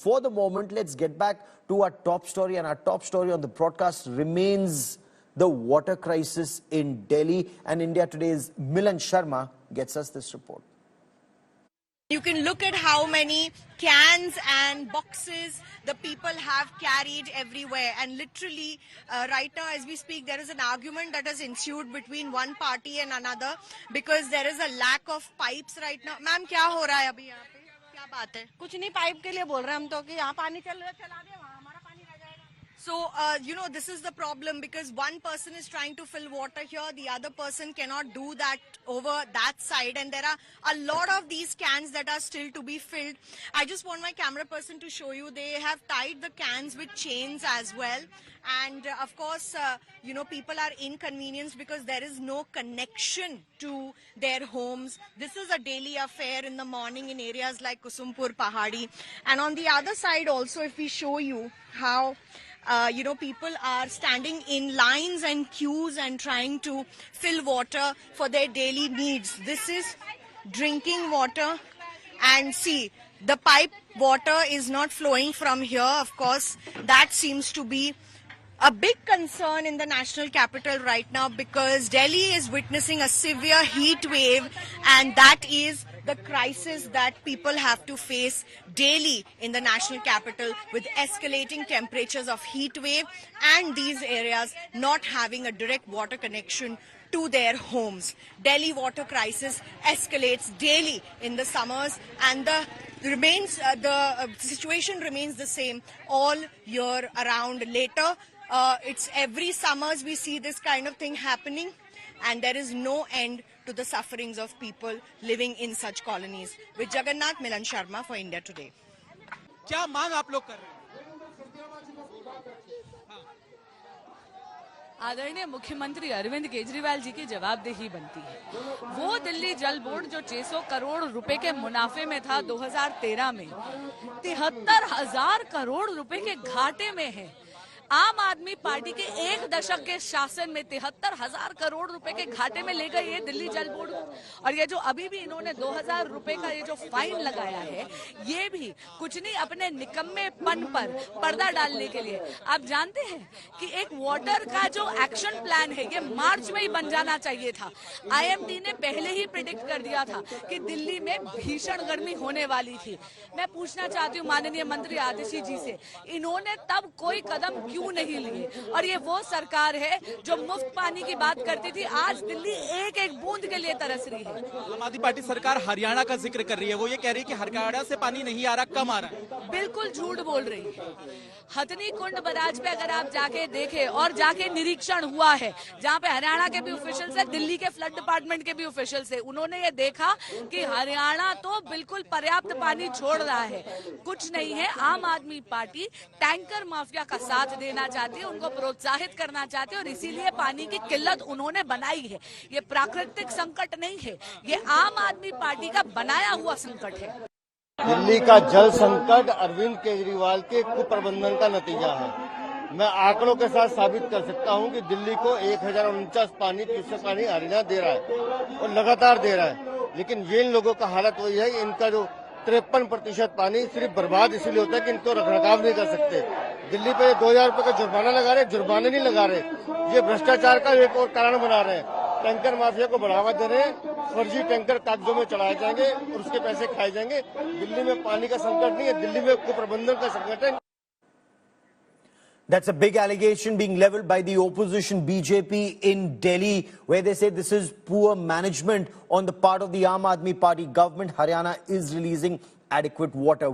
for the moment, let's get back to our top story. And our top story on the broadcast remains the water crisis in Delhi. And India Today's Milan Sharma gets us this report. You can look at how many cans and boxes the people have carried everywhere, and literally right now as we speak there is an argument that has ensued between one party and another because there is a lack of pipes right now. Ma'am, क्या हो रहा है अभी यहाँ पे? क्या बात है? कुछ नहीं, पाइप के लिए बोल रहे हैं हम तो कि यहाँ पानी चल रहा है, चला दे, वहाँ हमारा पानी रह जाएगा. So, this is the problem because one person is trying to fill water here, the other person cannot do that over that side, and there are a lot of these cans that are still to be filled. I just want my camera person to show you, they have tied the cans with chains as well. And of course, people are inconvenienced because there is no connection to their homes. This is a daily affair in the morning in areas like Kusumpur, Pahadi. And on the other side also, if we show you how people are standing in lines and queues and trying to fill water for their daily needs. This is drinking water, and see, the pipe water is not flowing from here. Of course, that seems to be a big concern in the national capital right now because Delhi is witnessing a severe heat wave, and that is the crisis that people have to face daily in the national capital with escalating temperatures of heat wave and these areas not having a direct water connection to their homes. Delhi water crisis escalates daily in the summers, and the situation remains the same all year around. Later, it's every summers we see this kind of thing happening, and there is no end to the sufferings of people living in such colonies. With Jagannath, Milan Sharma for India Today. क्या मांग आप लोग कर रहे हैं? आदरणीय मुख्यमंत्री अरविंद केजरीवाल जी की जवाबदेही बनती है। वो दिल्ली जल बोर्ड जो 600 करोड़ रुपए के मुनाफे में था 2013 में, 73,000 करोड़ रुपए के घाटे में है। आम आदमी पार्टी के एक दशक के शासन में 73,000 करोड़ रुपए के घाटे में ले गई है दिल्ली जल बोर्ड को। और ये जो अभी भी इन्होंने 2,000 रुपए का ये जो फाइन लगाया है, ये भी कुछ नहीं अपने निकम्मेपन पर पर्दा डालने के लिए। आप जानते हैं कि एक वाटर का जो एक्शन प्लान है ये मार्च में ही बन जाना चाहिए था। IMD ने पहले ही प्रिडिक्ट कर दिया था कि दिल्ली में भीषण गर्मी होने वाली थी। मैं पूछना चाहती हूँ माननीय मंत्री आतिशी जी से, इन्होंने तब कोई कदम क्यों नहीं लिए? और ये वो सरकार है जो मुफ्त पानी की बात करती थी, आज दिल्ली एक एक बूंद के लिए तरस रही है। आम आदमी पार्टी सरकार हरियाणा का जिक्र कर रही है, वो ये कह रही है कि हरियाणा से पानी नहीं आ रहा, कम आ रहा है। बिल्कुल झूठ बोल रही है। हथनी कुंड बराज पे अगर आप जाके देखें और जाके निरीक्षण हुआ है, जहाँ पे हरियाणा के भी ऑफिशियल्स है, दिल्ली के फ्लड डिपार्टमेंट के भी ऑफिशियल्स है, उन्होंने ये देखा कि हरियाणा तो बिल्कुल पर्याप्त पानी छोड़ रहा है। कुछ नहीं है, आम आदमी पार्टी टैंकर माफिया का साथ देना चाहती है, उनको प्रोत्साहित करना चाहती है और इसीलिए पानी की किल्लत उन्होंने बनाई है। ये प्राकृतिक संकट नहीं है, ये आम आदमी पार्टी का बनाया हुआ संकट है। दिल्ली का जल संकट अरविंद केजरीवाल के कुप्रबंधन का नतीजा है। मैं आंकड़ों के साथ साबित कर सकता हूं कि दिल्ली को 1049 क्यूसेक पानी हरियाणा दे रहा है और लगातार दे रहा है, लेकिन ये इन लोगों का हालत वही है। इनका जो 53% पानी सिर्फ बर्बाद इसलिए होता है कि इनको रखरखाव नहीं कर सकते। दिल्ली पे 2,000 रुपए का जुर्माना लगा रहे, जुर्माने नहीं लगा रहे, ये भ्रष्टाचार का एक और कारण बना रहे हैं। टैंकर माफिया को बढ़ावा दे रहे हैं, फर्जी टैंकर कागजों में चढ़ाए जाएंगे और उसके पैसे खाए जाएंगे। दिल्ली में पानी का संकट नहीं है, दिल्ली में कुप्रबंधन का संकट है। That's a big allegation being leveled by the opposition BJP in Delhi, where they say this is poor management on the part of the Aam Aadmi Party government. Haryana is releasing adequate water.